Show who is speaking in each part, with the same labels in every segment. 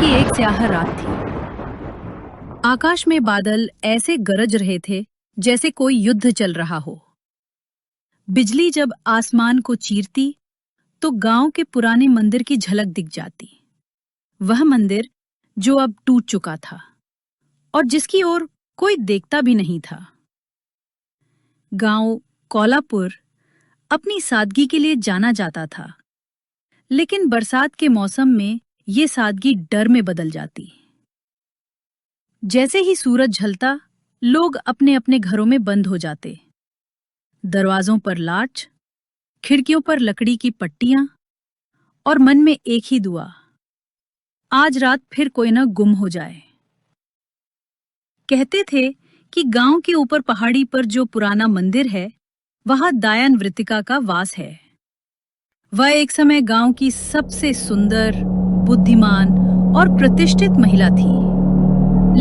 Speaker 1: की एक स्याह रात थी। आकाश में बादल ऐसे गरज रहे थे जैसे कोई युद्ध चल रहा हो। बिजली जब आसमान को चीरती तो गांव के पुराने मंदिर की झलक दिख जाती। वह मंदिर जो अब टूट चुका था और जिसकी ओर कोई देखता भी नहीं था। गांव कोल्हापुर अपनी सादगी के लिए जाना जाता था, लेकिन बरसात के मौसम में ये सादगी डर में बदल जाती। जैसे ही सूरज झलता, लोग अपने अपने घरों में बंद हो जाते। दरवाजों पर लाच, खिड़कियों पर लकड़ी की पट्टियां और मन में एक ही दुआ, आज रात फिर कोई न गुम हो जाए। कहते थे कि गांव के ऊपर पहाड़ी पर जो पुराना मंदिर है, वहां दायन वृत्तिका का वास है। वह एक समय गांव की सबसे सुंदर, बुद्धिमान और प्रतिष्ठित महिला थी,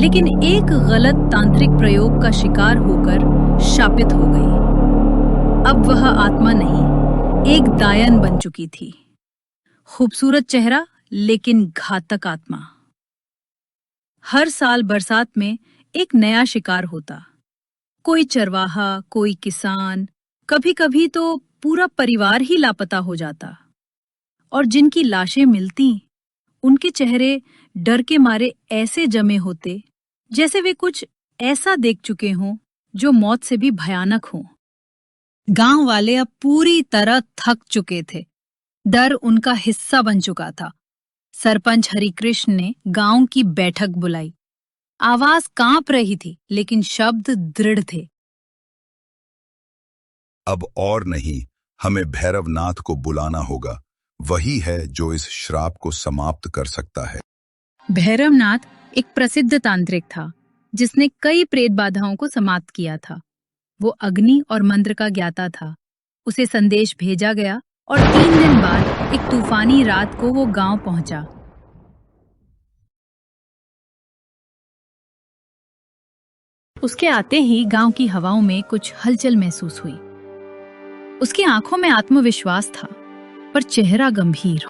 Speaker 1: लेकिन एक गलत तांत्रिक प्रयोग का शिकार होकर शापित हो गई। अब वह आत्मा नहीं, एक दायन बन चुकी थी। खूबसूरत चेहरा, लेकिन घातक आत्मा। हर साल बरसात में एक नया शिकार होता। कोई चरवाहा, कोई किसान, कभी-कभी तो पूरा परिवार ही लापता हो जाता। और जिनकी लाशें मिलती, उनके चेहरे डर के मारे ऐसे जमे होते जैसे वे कुछ ऐसा देख चुके हों जो मौत से भी भयानक हो। गांव वाले अब पूरी तरह थक चुके थे। डर उनका हिस्सा बन चुका था। सरपंच हरिकृष्ण ने गांव की बैठक बुलाई। आवाज कांप रही थी, लेकिन शब्द दृढ़ थे।
Speaker 2: अब और नहीं, हमें भैरवनाथ को बुलाना होगा। वही है जो इस श्राप को समाप्त कर सकता है।
Speaker 1: भैरवनाथ एक प्रसिद्ध तांत्रिक था, जिसने कई प्रेत बाधाओं को समाप्त किया था। वो अग्नि और मंत्र का ज्ञाता था। उसे संदेश भेजा गया और 3 दिन बाद एक तूफानी रात को वो गांव पहुंचा। उसके आते ही गांव की हवाओं में कुछ हलचल महसूस हुई। उसकी आंखों में आत्मविश्वास था, पर चेहरा गंभीर।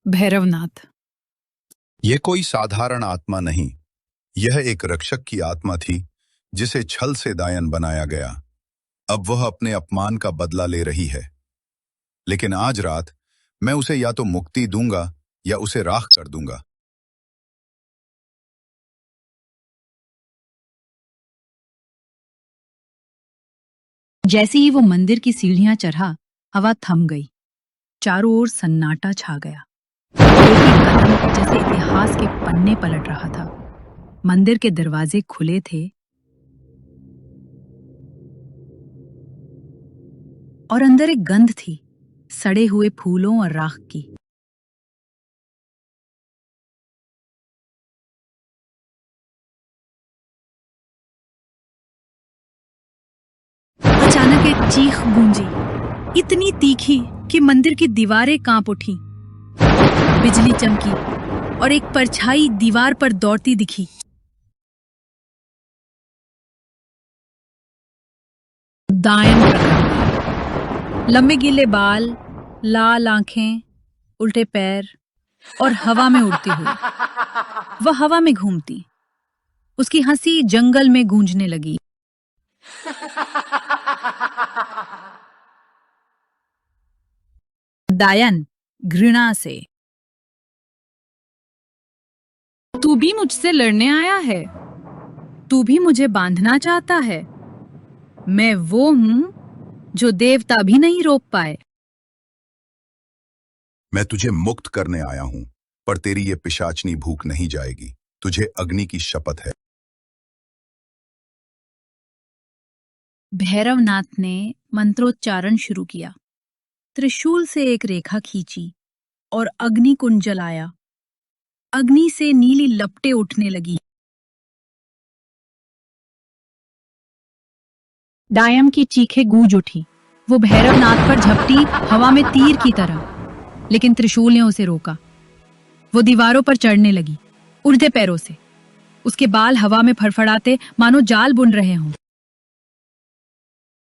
Speaker 1: भैरवनाथ।
Speaker 2: यह कोई साधारण आत्मा नहीं, यह एक रक्षक की आत्मा थी, जिसे छल से दायन बनाया गया। अब वह अपने अपमान का बदला ले रही है। लेकिन आज रात मैं उसे या तो मुक्ति दूंगा या उसे राख कर दूंगा।
Speaker 1: जैसे ही वो मंदिर की सीढ़ियां चढ़ा, हवा थम गई। चारों ओर सन्नाटा छा गया। एक-एक कदम जैसे इतिहास के पन्ने पलट रहा था। मंदिर के दरवाजे खुले थे और अंदर एक गंध थी, सड़े हुए फूलों और राख की। अचानक एक चीख गूंजी, इतनी तीखी कि मंदिर की दीवारें कांप उठी। बिजली चमकी और एक परछाई दीवार पर दौड़ती दिखी। दायन प्रकट हुई। लंबे गीले बाल, लाल आंखें, उल्टे पैर और हवा में उड़ती हुई। वह हवा में घूमती। उसकी हंसी जंगल में गूंजने लगी। दायन घृणा से, तू भी मुझसे लड़ने आया है? तू भी मुझे बांधना चाहता है? मैं वो हूं जो देवता भी नहीं रोक पाए।
Speaker 2: मैं तुझे मुक्त करने आया हूं, पर तेरी ये पिशाचनी भूख नहीं जाएगी। तुझे अग्नि की शपथ है।
Speaker 1: भैरवनाथ ने मंत्रोच्चारण शुरू किया। त्रिशूल से एक रेखा खींची और अग्नि कुंड जलाया। अग्नि से नीली लपटें उठने लगी। दायम की चीखें गूंज उठी। वो भैरवनाथ पर झपटी, हवा में तीर की तरह, लेकिन त्रिशूल ने उसे रोका। वो दीवारों पर चढ़ने लगी, उड़ते पैरों से। उसके बाल हवा में फड़फड़ाते मानो जाल बुन रहे हों।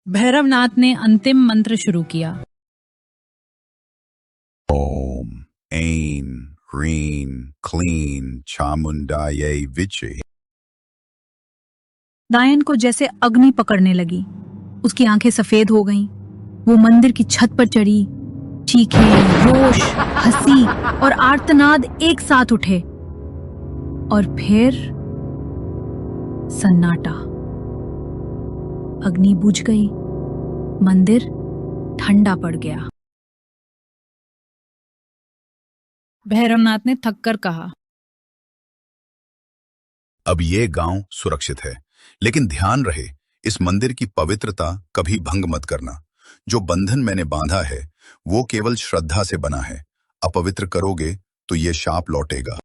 Speaker 1: भैरवनाथ ने अंतिम मंत्र शुरू किया।
Speaker 2: ओम ऐं ह्रीं क्लीं चामुंडायै विचे।
Speaker 1: दायन को जैसे अग्नि पकड़ने लगी। उसकी आंखें सफेद हो गईं। वो मंदिर की छत पर चढ़ी। चीखें, रोष, हंसी और आर्तनाद एक साथ उठे और फिर सन्नाटा। अग्नि बुझ गई। मंदिर ठंडा पड़ गया। भैरवनाथ ने थककर कहा,
Speaker 2: अब ये गांव सुरक्षित है, लेकिन ध्यान रहे इस मंदिर की पवित्रता कभी भंग मत करना। जो बंधन मैंने बांधा है वो केवल श्रद्धा से बना है। अपवित्र करोगे तो ये शाप लौटेगा।